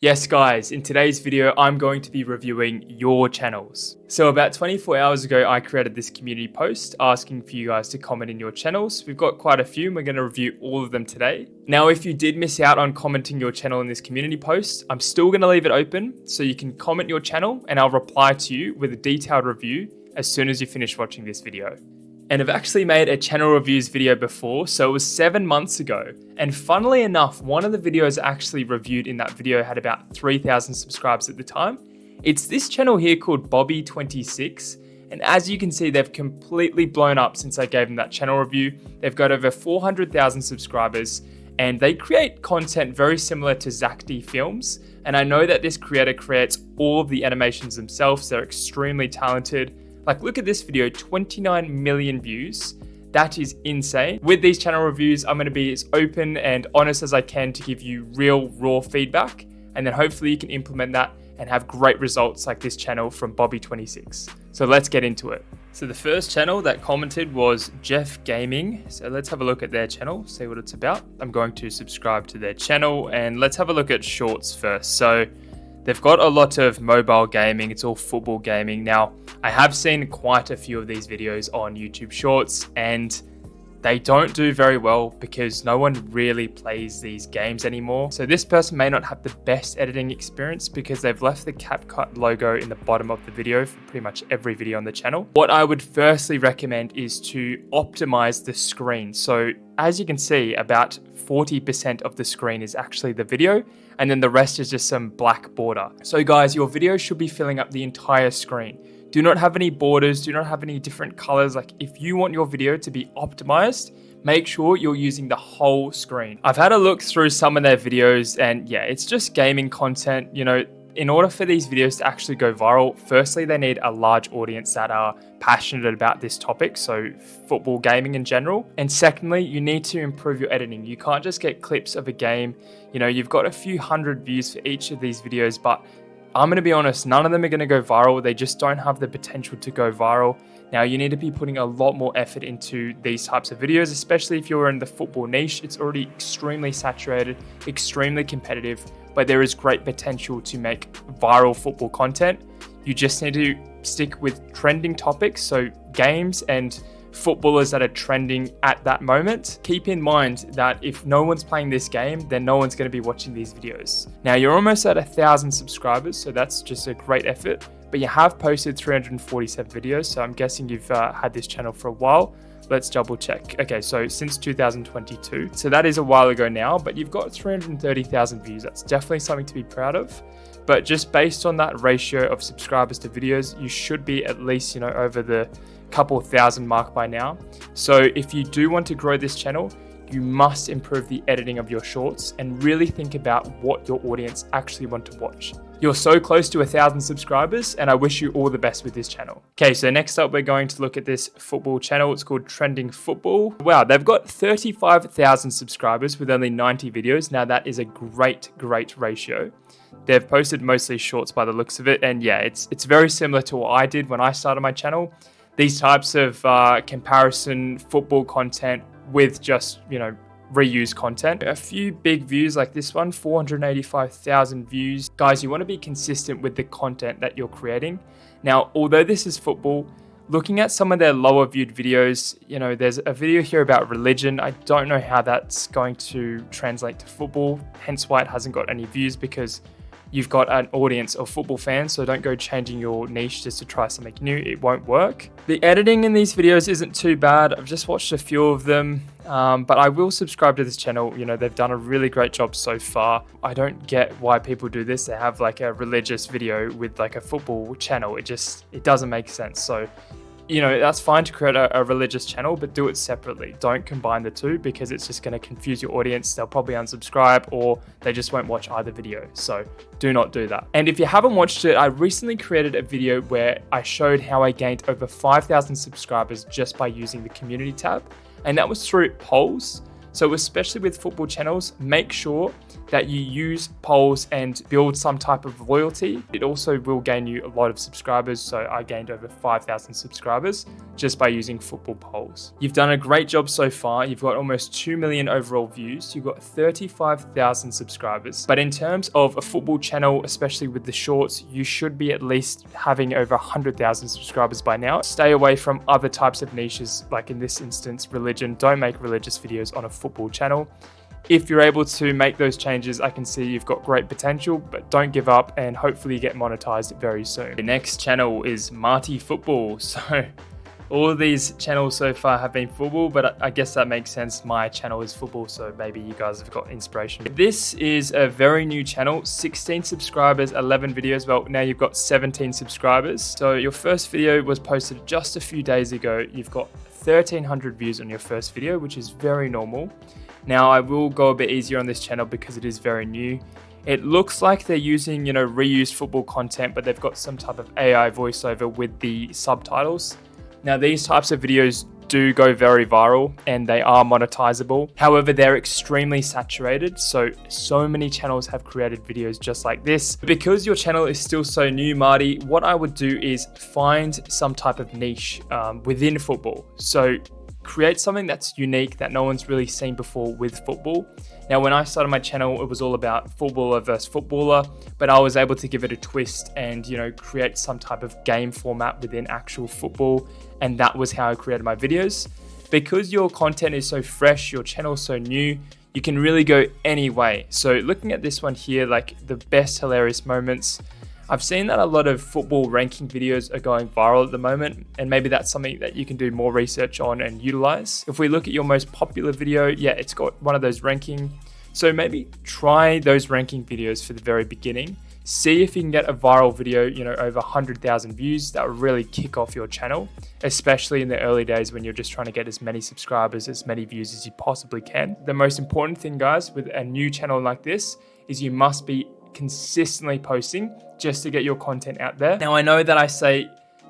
Yes guys, in today's video, I'm going to be reviewing your channels. So about 24 hours ago, I created this community post asking for you guys to comment in your channels. We've got quite a few and we're going to review all of them today. Now, if you did miss out on commenting your channel in this community post, I'm still going to leave it open so you can comment your channel and I'll reply to you with a detailed review as soon as you finish watching this video. And I've actually made a channel reviews video before, so it was 7 months ago. And funnily enough, one of the videos actually reviewed in that video had about 3,000 subscribers at the time. It's this channel here called Bobby26. And as you can see, they've completely blown up since I gave them that channel review. They've got over 400,000 subscribers and they create content very similar to Zach D Films. And I know that this creator creates all of the animations themselves. They're extremely talented. Like, look at this video, 29 million views. That is insane. With these channel reviews, I'm gonna be as open and honest as I can to give you real, raw feedback. And then hopefully you can implement that and have great results like this channel from Bobby26. So let's get into it. So the first channel that commented was Jeff Gaming. So let's have a look at their channel, see what it's about. I'm going to subscribe to their channel and let's have a look at shorts first. So they've got a lot of mobile gaming. It's all football gaming. Now, I have seen quite a few of these videos on YouTube Shorts and they don't do very well because no one really plays these games anymore. So this person may not have the best editing experience because they've left the CapCut logo in the bottom of the video for pretty much every video on the channel. What I would firstly recommend is to optimize the screen. So as you can see, about 40% of the screen is actually the video, and then the rest is just some black border. So guys, your video should be filling up the entire screen. Do not have any borders, do not have any different colors. Like, if you want your video to be optimized, make sure you're using the whole screen. I've had a look through some of their videos and yeah, it's just gaming content. You know, in order for these videos to actually go viral, firstly, they need a large audience that are passionate about this topic, so football gaming in general. And secondly, you need to improve your editing. You can't just get clips of a game. You know, you've got a few hundred views for each of these videos, but I'm going to be honest, none of them are going to go viral. They just don't have the potential to go viral. Now, you need to be putting a lot more effort into these types of videos, especially if you're in the football niche. It's already extremely saturated, extremely competitive, but there is great potential to make viral football content. You just need to stick with trending topics, so games and footballers that are trending at that moment. Keep in mind that if no one's playing this game, then no one's going to be watching these videos. Now, you're almost at 1,000 subscribers, so that's just a great effort, but you have posted 347 videos, so I'm guessing you've had this channel for a while. Let's double check. Okay, so since 2022, so that is a while ago now, but you've got 330,000 views. That's definitely something to be proud of. But just based on that ratio of subscribers to videos, you should be at least, you know, over the couple thousand mark by now. So if you do want to grow this channel, you must improve the editing of your shorts and really think about what your audience actually want to watch. You're so close to 1,000 subscribers and I wish you all the best with this channel. Okay, so next up, we're going to look at this football channel. It's called Trending Football. Wow, they've got 35,000 subscribers with only 90 videos. Now that is a great ratio. They've posted mostly shorts by the looks of it. And yeah, it's very similar to what I did when I started my channel. These types of comparison football content with just, you know, reuse content. A few big views like this one, 485,000 views. Guys, you want to be consistent with the content that you're creating. Now, although this is football, looking at some of their lower viewed videos, you know, there's a video here about religion. I don't know how that's going to translate to football, hence why it hasn't got any views, because you've got an audience of football fans, so don't go changing your niche just to try something new. It won't work. The editing in these videos isn't too bad. I've just watched a few of them, but I will subscribe to this channel. You know, they've done a really great job so far. I don't get why people do this. They have like a religious video with like a football channel. It doesn't make sense. So, you know, that's fine to create a religious channel, but do it separately. Don't combine the two because it's just going to confuse your audience. They'll probably unsubscribe or they just won't watch either video. So do not do that. And if you haven't watched it, I recently created a video where I showed how I gained over 5,000 subscribers just by using the community tab. And that was through polls. So especially with football channels, make sure that you use polls and build some type of loyalty. It also will gain you a lot of subscribers. So I gained over 5,000 subscribers just by using football polls. You've done a great job so far. You've got almost 2 million overall views. You've got 35,000 subscribers. But in terms of a football channel, especially with the shorts, you should be at least having over 100,000 subscribers by now. Stay away from other types of niches, like in this instance, religion. Don't make religious videos on a football channel. If you're able to make those changes, I can see you've got great potential, but don't give up and hopefully get monetized very soon. The next channel is Marty Football. So all of these channels so far have been football, but I guess that makes sense. My channel is football, so maybe you guys have got inspiration. This is a very new channel, 16 subscribers, 11 videos. Well, now you've got 17 subscribers. So your first video was posted just a few days ago. You've got 1,300 views on your first video, which is very normal. Now I will go a bit easier on this channel because it is very new. It looks like they're using, reused football content, but they've got some type of AI voiceover with the subtitles. Now these types of videos do go very viral and they are monetizable. However, they're extremely saturated. So many channels have created videos just like this. Because your channel is still so new, Marty, what I would do is find some type of niche within football. So create something that's unique that no one's really seen before with football. Now, when I started my channel, it was all about footballer versus footballer, but I was able to give it a twist and, create some type of game format within actual football. And that was how I created my videos. Because your content is so fresh, your channel is so new, you can really go any way. So looking at this one here, like the best hilarious moments, I've seen that a lot of football ranking videos are going viral at the moment, and maybe that's something that you can do more research on and utilize. If we look at your most popular video, yeah, it's got one of those ranking. So maybe try those ranking videos for the very beginning. See if you can get a viral video, over 100,000 views. That would really kick off your channel, especially in the early days when you're just trying to get as many subscribers, as many views as you possibly can. The most important thing, guys, with a new channel like this is you must be consistently posting just to get your content out there. Now, I know that I say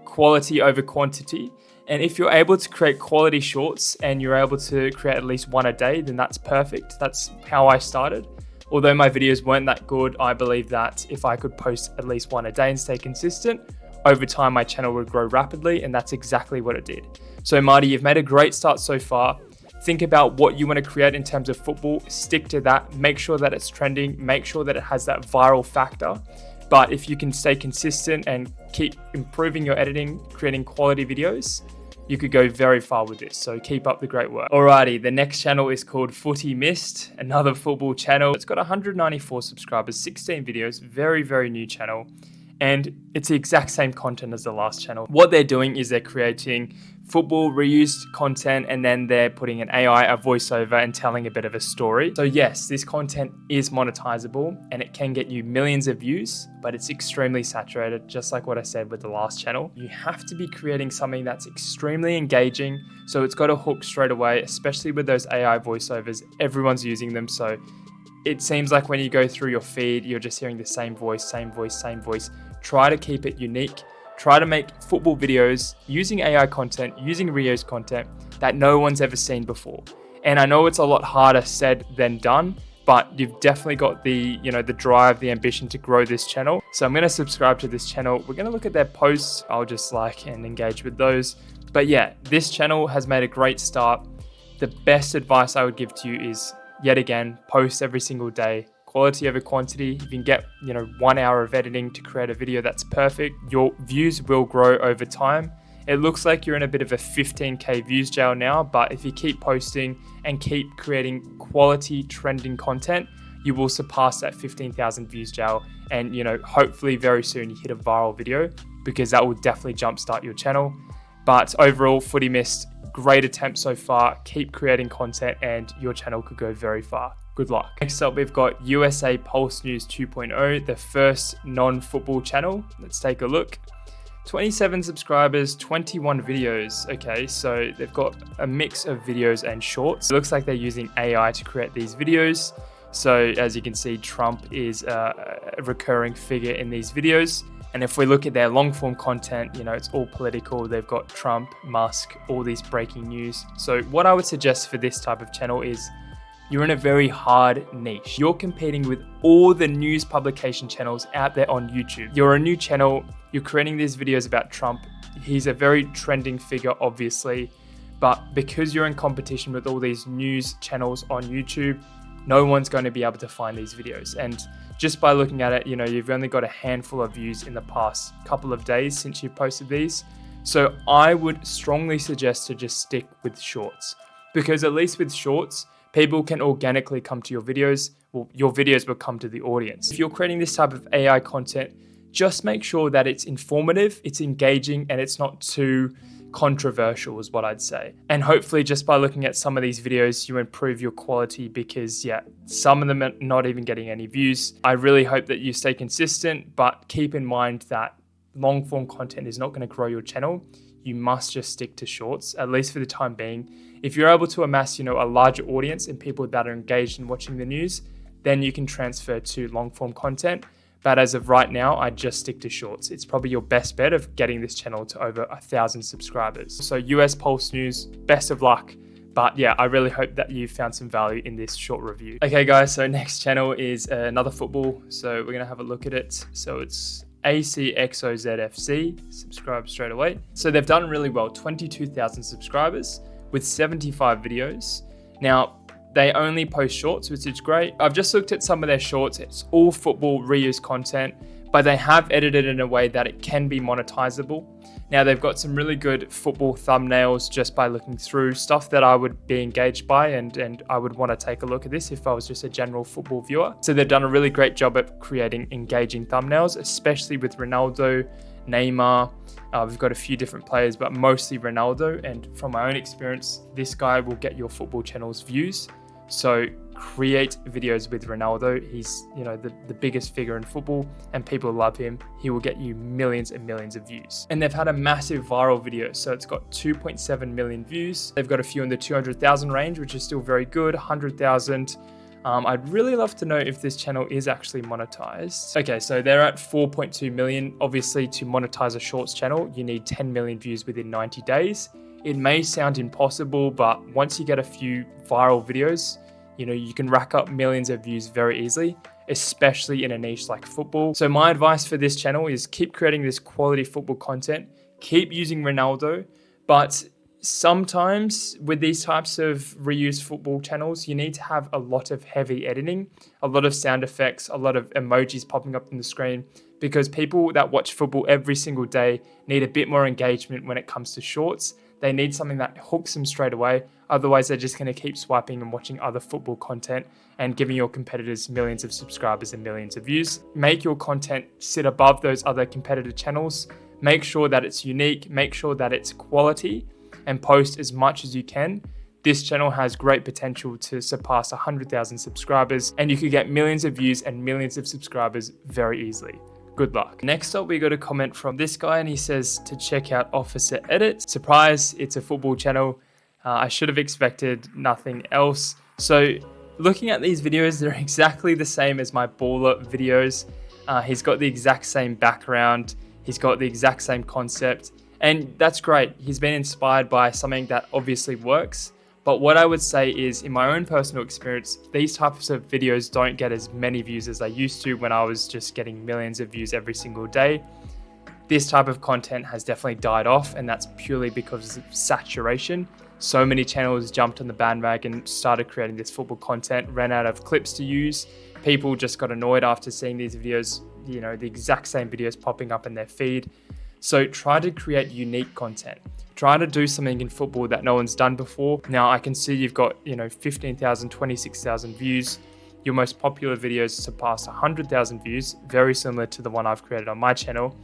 quality over quantity, and if you're able to create quality shorts and you're able to create at least one a day, then that's perfect. That's how I started. Although my videos weren't that good, I believe that if I could post at least one a day and stay consistent, over time my channel would grow rapidly, and that's exactly what it did. So Marty, you've made a great start so far. Think about what you want to create in terms of football, stick to that, make sure that it's trending, make sure that it has that viral factor. But if you can stay consistent and keep improving your editing, creating quality videos, you could go very far with this. So keep up the great work. Alrighty, the next channel is called Footy Mist, another football channel. It's got 194 subscribers, 16 videos, very, very new channel. And it's the exact same content as the last channel. What they're doing is they're creating football reused content, and then they're putting an AI, a voiceover, and telling a bit of a story. So yes, this content is monetizable and it can get you millions of views, but it's extremely saturated, just like what I said with the last channel. You have to be creating something that's extremely engaging, so it's got a hook straight away, especially with those AI voiceovers. Everyone's using them, so it seems like when you go through your feed, you're just hearing the same voice, same voice, same voice. Try to keep it unique. Try to make football videos using AI content, using reused content that no one's ever seen before. And I know it's a lot harder said than done, but you've definitely got the, the drive, the ambition to grow this channel. So I'm going to subscribe to this channel. We're going to look at their posts. I'll just like and engage with those. But yeah, this channel has made a great start. The best advice I would give to you is, yet again, post every single day. Quality over quantity. If you can get 1 hour of editing to create a video that's perfect, your views will grow over time. It looks like you're in a bit of a 15k views jail now, but if you keep posting and keep creating quality trending content, you will surpass that 15,000 views jail, and hopefully very soon you hit a viral video, because that will definitely jumpstart your channel. But overall, Footy Mist, great attempt so far. Keep creating content and your channel could go very far. Good luck. Next up, we've got USA Pulse News 2.0, the first non-football channel. Let's take a look. 27 subscribers, 21 videos. Okay, so they've got a mix of videos and shorts. It looks like they're using AI to create these videos. So as you can see, Trump is a recurring figure in these videos. And if we look at their long form content, it's all political. They've got Trump, Musk, all these breaking news. So what I would suggest for this type of channel is you're in a very hard niche. You're competing with all the news publication channels out there on YouTube. You're a new channel, you're creating these videos about Trump. He's a very trending figure, obviously, but because you're in competition with all these news channels on YouTube, no one's going to be able to find these videos. And just by looking at it, you've only got a handful of views in the past couple of days since you posted these. So I would strongly suggest to just stick with shorts, because at least with shorts, people can organically come to your videos. Well, your videos will come to the audience. If you're creating this type of AI content, just make sure that it's informative, it's engaging, and it's not too controversial is what I'd say. And hopefully just by looking at some of these videos, you improve your quality, because some of them are not even getting any views. I really hope that you stay consistent, but keep in mind that long form content is not going to grow your channel. You must just stick to shorts, at least for the time being. If you're able to amass, a larger audience and people that are engaged in watching the news, then you can transfer to long form content. But as of right now, I just stick to shorts. It's probably your best bet of getting this channel to over 1,000 subscribers. So US Pulse News, best of luck. But I really hope that you found some value in this short review. Okay guys, so next channel is another football. So we're gonna have a look at it. So it's ACXOZFC, subscribe straight away. So they've done really well, 22,000 subscribers with 75 videos. Now, they only post shorts, which is great. I've just looked at some of their shorts. It's all football reuse content, but they have edited it in a way that it can be monetizable. Now, they've got some really good football thumbnails just by looking through stuff that I would be engaged by, and I would want to take a look at this if I was just a general football viewer. So they've done a really great job at creating engaging thumbnails, especially with Ronaldo, Neymar. We've got a few different players, but mostly Ronaldo. And from my own experience, this guy will get your football channel's views. So create videos with Ronaldo. He's, the biggest figure in football, and people love him. He will get you millions and millions of views. And they've had a massive viral video. So it's got 2.7 million views. They've got a few in the 200,000 range, which is still very good. 100,000. I'd really love to know if this channel is actually monetized. Okay, so they're at 4.2 million. Obviously, to monetize a shorts channel, you need 10 million views within 90 days. It may sound impossible, but once you get a few viral videos, you can rack up millions of views very easily, especially in a niche like football. So my advice for this channel is keep creating this quality football content, keep using Ronaldo, but sometimes with these types of reused football channels, you need to have a lot of heavy editing, a lot of sound effects, a lot of emojis popping up on the screen, because people that watch football every single day need a bit more engagement when it comes to shorts. They need something that hooks them straight away. Otherwise, they're just going to keep swiping and watching other football content and giving your competitors millions of subscribers and millions of views. Make your content sit above those other competitor channels. Make sure that it's unique. Make sure that it's quality, and post as much as you can. This channel has great potential to surpass 100,000 subscribers, and you could get millions of views and millions of subscribers very easily. Good luck. Next up, we got a comment from this guy, and he says to check out Officer Edit. Surprise, it's a football channel. I should have expected nothing else. So looking at these videos, they're exactly the same as my baller videos. He's got the exact same background. He's got the exact same concept, and that's great. He's been inspired by something that obviously works. But what I would say is, in my own personal experience, these types of videos don't get as many views as I used to when I was just getting millions of views every single day. This type of content has definitely died off, and that's purely because of saturation. So many channels jumped on the bandwagon, started creating this football content, ran out of clips to use. People just got annoyed after seeing these videos, the exact same videos popping up in their feed. So try to create unique content. Try to do something in football that no one's done before. Now I can see you've got, 15,000, 26,000 views. Your most popular videos surpass 100,000 views, very similar to the one I've created on my channel.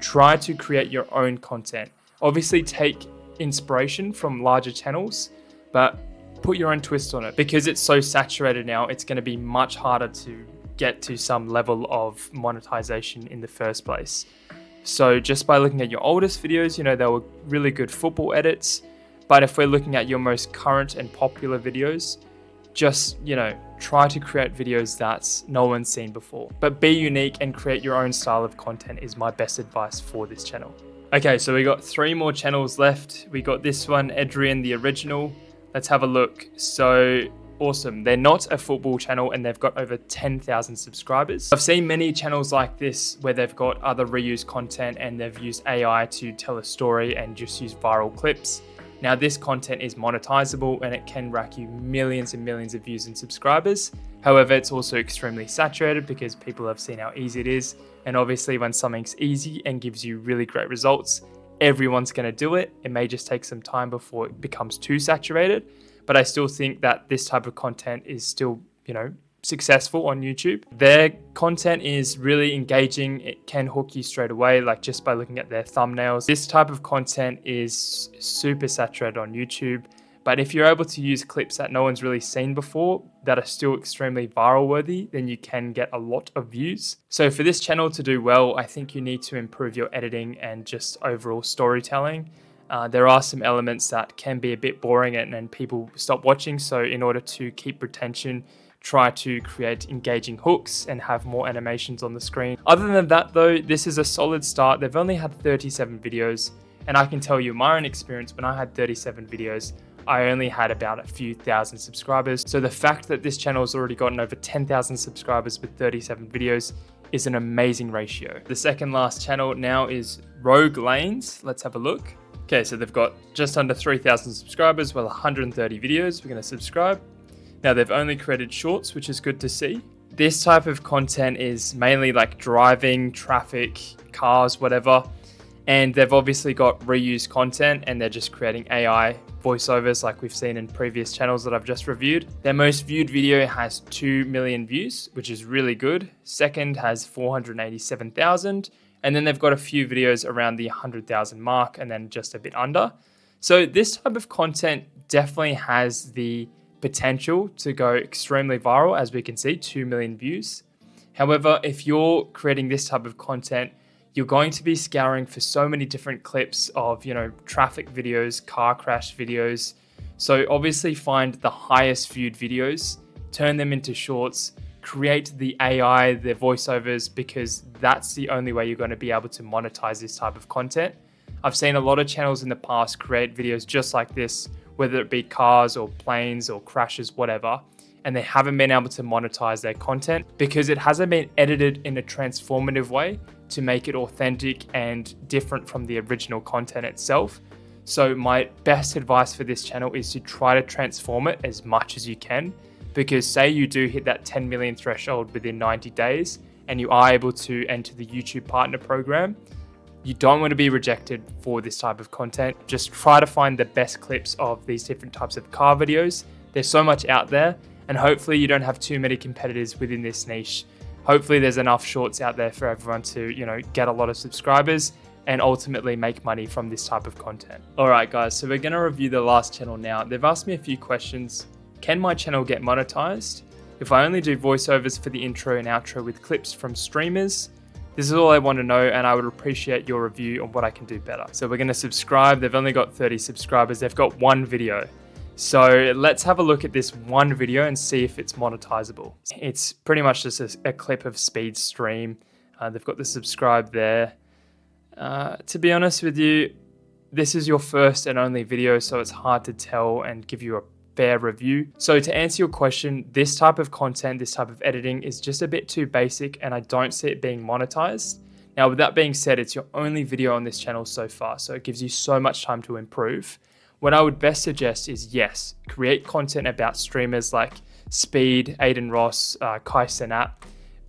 Try to create your own content. Obviously take inspiration from larger channels, but put your own twist on it. Because it's so saturated now, it's going to be much harder to get to some level of monetization in the first place. So just by looking at your oldest videos, they were really good football edits. But if we're looking at your most current and popular videos, just, try to create videos that no one's seen before. But be unique and create your own style of content is my best advice for this channel. Okay, so we got 3 more channels left. We got this one, Adrian the Original. Let's have a look. So awesome. They're not a football channel and they've got over 10,000 subscribers. I've seen many channels like this where they've got other reused content and they've used AI to tell a story and just use viral clips. Now this content is monetizable and it can rack you millions and millions of views and subscribers. However, it's also extremely saturated because people have seen how easy it is. And obviously when something's easy and gives you really great results, everyone's going to do it. It may just take some time before it becomes too saturated, but I still think that this type of content is still, successful on YouTube. Their content is really engaging. It can hook you straight away, like just by looking at their thumbnails. This type of content is super saturated on YouTube, but if you're able to use clips that no one's really seen before that are still extremely viral worthy, then you can get a lot of views. So for this channel to do well, I think you need to improve your editing and just overall storytelling. There are some elements that can be a bit boring and people stop watching. So in order to keep retention, try to create engaging hooks and have more animations on the screen. Other than that though, this is a solid start. They've only had 37 videos, and I can tell you my own experience, when I had 37 videos, I only had about a few thousand subscribers. So the fact that this channel has already gotten over 10,000 subscribers with 37 videos is an amazing ratio. The second last channel now is Rogue Lanes. Let's have a look. Okay, so they've got just under 3,000 subscribers, well, 130 videos. We're gonna subscribe. Now they've only created shorts, which is good to see. This type of content is mainly like driving, traffic, cars, whatever. And they've obviously got reused content and they're just creating AI voiceovers like we've seen in previous channels that I've just reviewed. Their most viewed video has 2 million views, which is really good. Second has 487,000. And then they've got a few videos around the 100,000 mark and then just a bit under. So this type of content definitely has the potential to go extremely viral, as we can see, 2 million views. However, if you're creating this type of content, you're going to be scouring for so many different clips of, traffic videos, car crash videos. So obviously find the highest viewed videos, turn them into shorts, create the AI, the voiceovers, because that's the only way you're going to be able to monetize this type of content. I've seen a lot of channels in the past create videos just like this, whether it be cars or planes or crashes, whatever, and they haven't been able to monetize their content because it hasn't been edited in a transformative way to make it authentic and different from the original content itself. So my best advice for this channel is to try to transform it as much as you can, because say you do hit that 10 million threshold within 90 days and you are able to enter the YouTube Partner Program, you don't want to be rejected for this type of content. Just try to find the best clips of these different types of car videos. There's so much out there, and hopefully you don't have too many competitors within this niche. Hopefully there's enough shorts out there for everyone to, get a lot of subscribers and ultimately make money from this type of content. All right, guys, so we're going to review the last channel now. They've asked me a few questions. Can my channel get monetized if I only do voiceovers for the intro and outro with clips from streamers? This is all I want to know, and I would appreciate your review on what I can do better. So we're going to subscribe. They've only got 30 subscribers. They've got one video. So let's have a look at this one video and see if it's monetizable. It's pretty much just a clip of Speed Stream. They've got the subscribe there. To be honest with you, this is your first and only video, so it's hard to tell and give you a fair review. So to answer your question, this type of content, this type of editing is just a bit too basic and I don't see it being monetized. Now, with that being said, it's your only video on this channel so far, so it gives you so much time to improve. What I would best suggest is, yes, create content about streamers like Speed, Aiden Ross, Kai Cenat,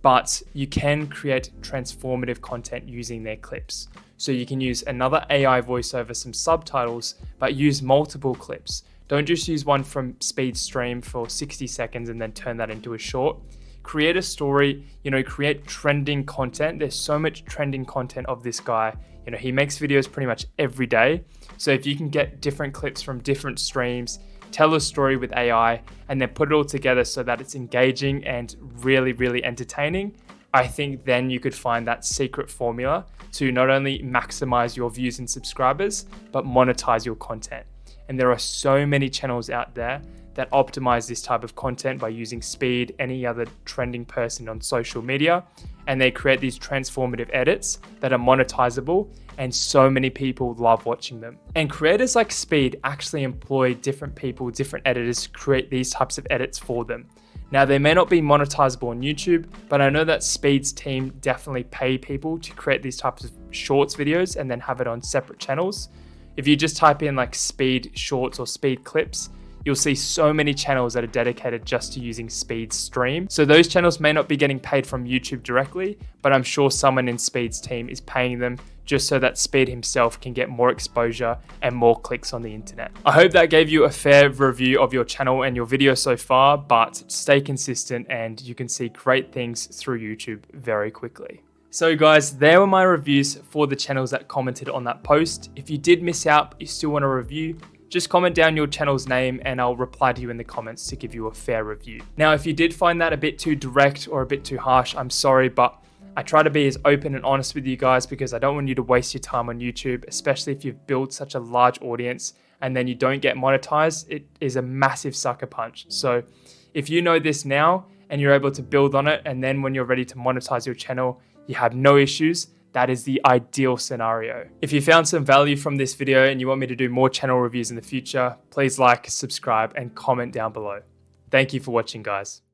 but you can create transformative content using their clips. So you can use another AI voice over some subtitles, but use multiple clips. Don't just use one from Speed Stream for 60 seconds and then turn that into a short. Create a story, create trending content. There's so much trending content of this guy. He makes videos pretty much every day. So if you can get different clips from different streams, tell a story with AI, and then put it all together so that it's engaging and really, really entertaining, I think then you could find that secret formula to not only maximize your views and subscribers, but monetize your content. And there are so many channels out there that optimize this type of content by using Speed, any other trending person on social media, and they create these transformative edits that are monetizable, and so many people love watching them. And creators like Speed actually employ different people, different editors to create these types of edits for them. Now, they may not be monetizable on YouTube, but I know that Speed's team definitely pay people to create these types of shorts videos and then have it on separate channels. If you just type in like Speed shorts or Speed clips, you'll see so many channels that are dedicated just to using Speed's stream. So those channels may not be getting paid from YouTube directly, but I'm sure someone in Speed's team is paying them just so that Speed himself can get more exposure and more clicks on the internet. I hope that gave you a fair review of your channel and your video so far, but stay consistent and you can see great things through YouTube very quickly. So guys, there were my reviews for the channels that commented on that post. If you did miss out, but you still want a review, just comment down your channel's name and I'll reply to you in the comments to give you a fair review. Now, if you did find that a bit too direct or a bit too harsh, I'm sorry, but I try to be as open and honest with you guys because I don't want you to waste your time on YouTube, especially if you've built such a large audience and then you don't get monetized. It is a massive sucker punch. So if you know this now and you're able to build on it, and then when you're ready to monetize your channel, you have no issues, that is the ideal scenario. If you found some value from this video and you want me to do more channel reviews in the future, please like, subscribe, and comment down below. Thank you for watching, guys.